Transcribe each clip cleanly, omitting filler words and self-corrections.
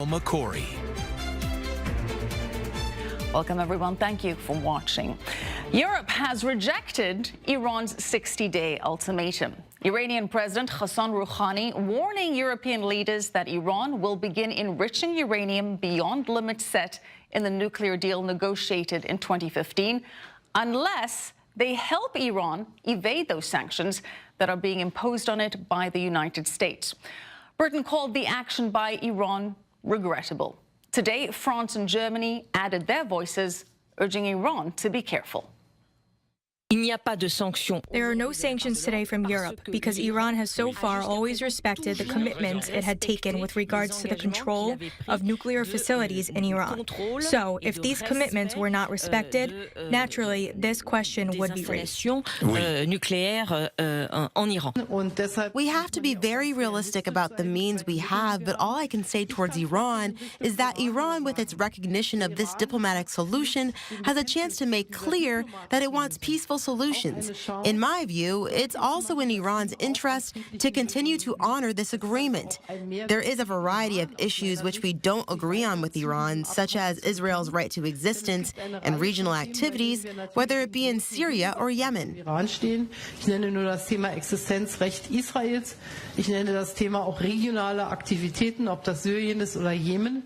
Makori. Welcome, everyone. Thank you for watching. Europe has rejected Iran's 60-day ultimatum. Iranian President Hassan Rouhani warning European leaders that Iran will begin enriching uranium beyond limits set in the nuclear deal negotiated in 2015 unless they help Iran evade those sanctions that are being imposed on it by the United States. Britain called the action by Iran regrettable. Today, France and Germany added their voices, urging Iran to be careful. There are no sanctions today from Europe because Iran has so far always respected the commitments it had taken with regards to the control of nuclear facilities in Iran. So, if these commitments were not respected, naturally, this question would be raised. We have to be very realistic about the means we have, but all I can say towards Iran is that Iran, with its recognition of this diplomatic solution, has a chance to make clear that it wants peaceful solutions. In my view, it's also in Iran's interest to continue to honor this agreement. There is a variety of issues which we don't agree on with Iran, such as Israel's right to existence and regional activities, whether it be in Syria or Yemen. Ich nenne nur das Thema Existenzrecht Israels. Ich nenne das Thema auch regionale Aktivitäten, ob das Syrien ist oder Jemen.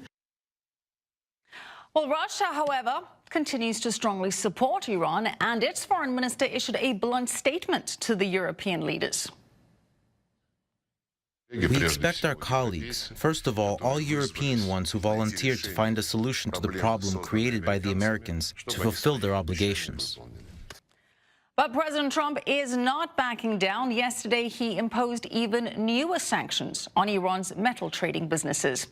Well, Russia, however, continues to strongly support Iran, and its foreign minister issued a blunt statement to the European leaders. We expect our colleagues, first of all European ones who volunteered to find a solution to the problem created by the Americans, to fulfill their obligations. But President Trump is not backing down. Yesterday, he imposed even newer sanctions on Iran's metal trading businesses.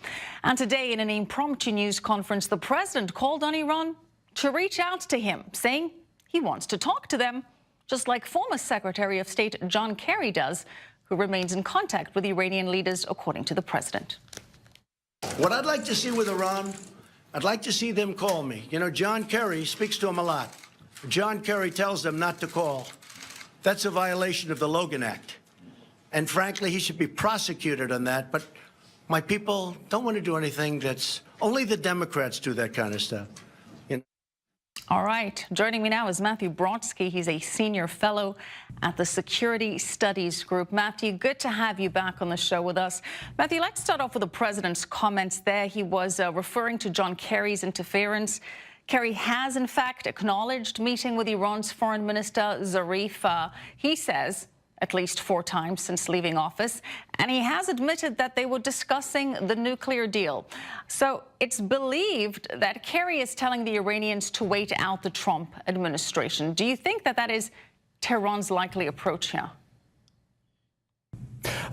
And today, in an impromptu news conference, the president called on Iran to reach out to him, saying he wants to talk to them, just like former Secretary of State John Kerry does, who remains in contact with Iranian leaders, according to the president. What I'd like to see with Iran, I'd like to see them call me. You know, John Kerry speaks to them a lot. John Kerry tells them not to call. That's a violation of the Logan Act. And frankly, he should be prosecuted on that. But my people don't want to do anything that's... Only the Democrats do that kind of stuff. All right. Joining me now is Matthew Brodsky. He's a senior fellow at the Security Studies Group. Matthew, good to have you back on the show with us. Matthew, let's start off with the president's comments there. He was referring to John Kerry's interference. Kerry has, in fact, acknowledged meeting with Iran's foreign minister, Zarif. He says at least 4 times since leaving office, and he has admitted that they were discussing the nuclear deal. So it's believed that Kerry is telling the Iranians to wait out the Trump administration. Do you think that that is Tehran's likely approach here?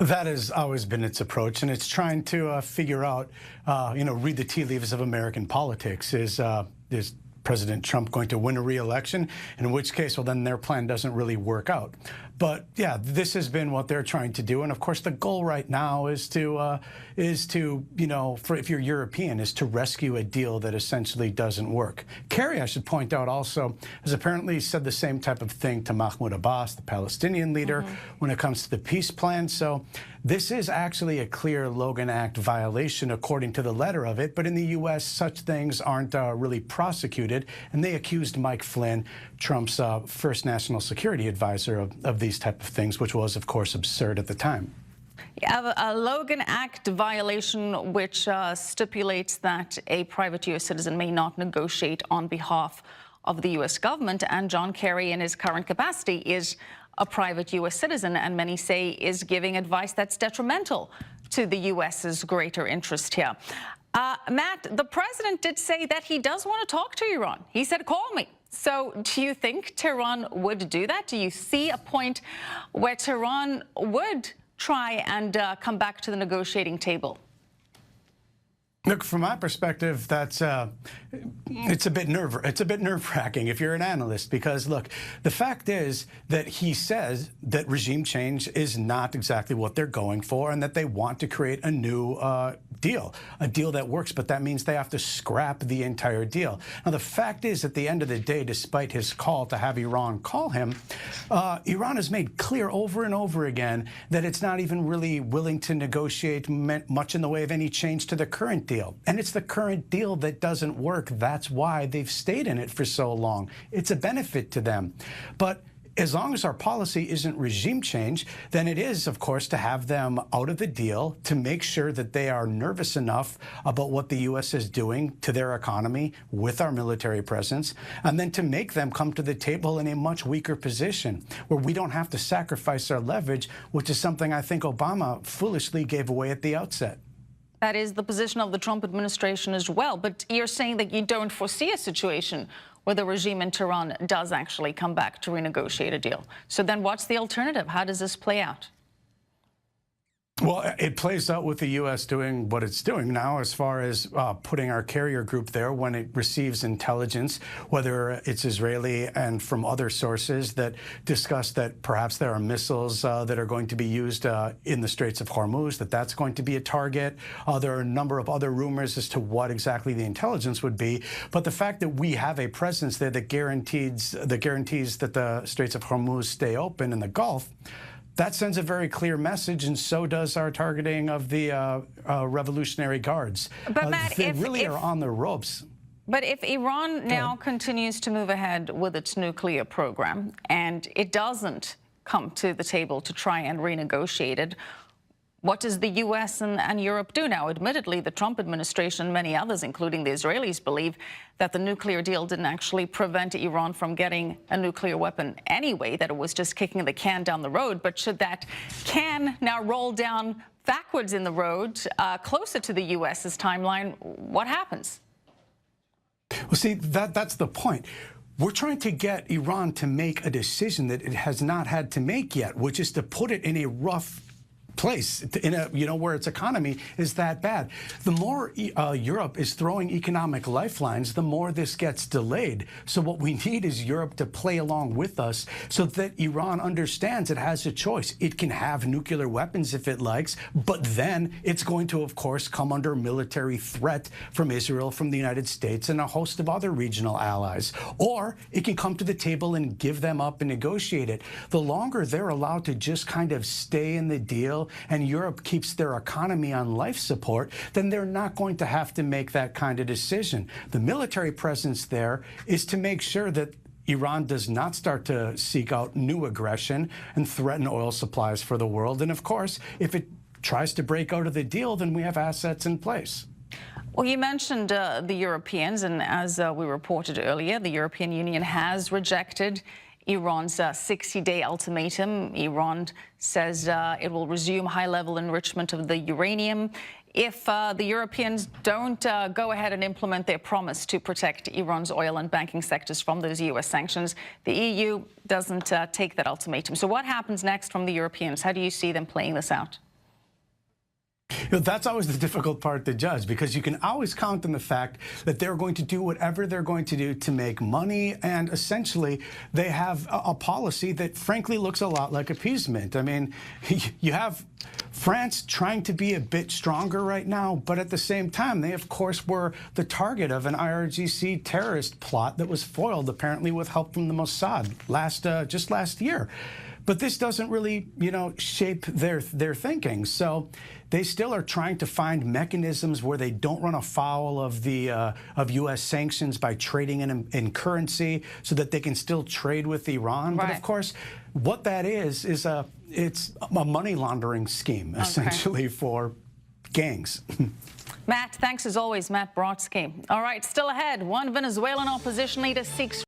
That has always been its approach, and it's trying to figure out, read the tea leaves of American politics. Is President Trump going to win a re-election? In which case, well, then their plan doesn't really work out. But yeah, this has been what they're trying to do, and of course, the goal right now is to if you're European, is to rescue a deal that essentially doesn't work. Kerry, I should point out, also has apparently said the same type of thing to Mahmoud Abbas, the Palestinian leader, when it comes to the peace plan. So this is actually a clear Logan Act violation, according to the letter of it. But in the U.S., such things aren't really prosecuted, and they accused Mike Flynn, Trump's first national security advisor, of these type of things, which was, of course, absurd at the time. You have a Logan Act violation which stipulates that a private U.S. citizen may not negotiate on behalf of the U.S. government, and John Kerry, in his current capacity, is a private U.S. citizen, and many say is giving advice that's detrimental to the U.S.'s greater interest here. Matt, the president did say that he does want to talk to Iran. He said, call me. So do you think Tehran would do that? Do you see a point where Tehran would try and come back to the negotiating table? Look, from my perspective, that's it's a bit nerve-wracking if you're an analyst, because look, the fact is that he says that regime change is not exactly what they're going for, and that they want to create a new deal, a deal that works, but that means they have to scrap the entire deal. Now, the fact is, at the end of the day, despite his call to have Iran call him, Iran has made clear over and over again that it's not even really willing to negotiate much in the way of any change to the current deal. And it's the current deal that doesn't work. That's why they've stayed in it for so long. It's a benefit to them. But as long as our policy isn't regime change, then it is, of course, to have them out of the deal, to make sure that they are nervous enough about what the U.S. is doing to their economy with our military presence, and then to make them come to the table in a much weaker position where we don't have to sacrifice our leverage, which is something I think Obama foolishly gave away at the outset. That is the position of the Trump administration as well. But you're saying that you don't foresee a situation where the regime in Tehran does actually come back to renegotiate a deal. So then what's the alternative? How does this play out? Well, it plays out with the U.S. doing what it's doing now as far as putting our carrier group there when it receives intelligence, whether it's Israeli and from other sources that discuss that perhaps there are missiles that are going to be used in the Straits of Hormuz, that's going to be a target. There are a number of other rumors as to what exactly the intelligence would be. But the fact that we have a presence there that guarantees that the Straits of Hormuz stay open in the Gulf, that sends a very clear message, and so does our targeting of the Revolutionary Guards. But Matt, they really are on the ropes. But if Iran now continues to move ahead with its nuclear program and it doesn't come to the table to try and renegotiate it, what does the U.S. and Europe do now? Admittedly, the Trump administration and many others, including the Israelis, believe that the nuclear deal didn't actually prevent Iran from getting a nuclear weapon anyway, that it was just kicking the can down the road. But should that can now roll down backwards in the road, closer to the U.S.'s timeline, what happens? Well, see, that's the point. We're trying to get Iran to make a decision that it has not had to make yet, which is to put it in a rough place in a where its economy is that bad. The more Europe is throwing economic lifelines, the more this gets delayed. So what we need is Europe to play along with us so that Iran understands it has a choice. It can have nuclear weapons if it likes, but then it's going to, of course, come under military threat from Israel, from the United States, and a host of other regional allies. Or it can come to the table and give them up and negotiate it. The longer they're allowed to just kind of stay in the deal and Europe keeps their economy on life support, then they're not going to have to make that kind of decision. The military presence there is to make sure that Iran does not start to seek out new aggression and threaten oil supplies for the world. And of course, if it tries to break out of the deal, then we have assets in place. Well, you mentioned the Europeans, and as we reported earlier, the European Union has rejected Iran's 60-day ultimatum. Iran says it will resume high-level enrichment of the uranium if the Europeans don't go ahead and implement their promise to protect Iran's oil and banking sectors from those U.S. sanctions. The EU doesn't take that ultimatum. So what happens next from the Europeans? How do you see them playing this out? That's always the difficult part to judge, because you can always count on the fact that they're going to do whatever they're going to do to make money, and essentially they have a policy that frankly looks a lot like appeasement. I mean, you have France trying to be a bit stronger right now, but at the same time, they, of course, were the target of an IRGC terrorist plot that was foiled, apparently with help from the Mossad just last year. But this doesn't really, shape their thinking. So they still are trying to find mechanisms where they don't run afoul of the of U.S. sanctions by trading in currency, so that they can still trade with Iran. Right. But of course, what that is it's a money laundering scheme, essentially, for gangs. Matt, thanks as always, Matt Brodsky. All right, still ahead, one Venezuelan opposition leader seeks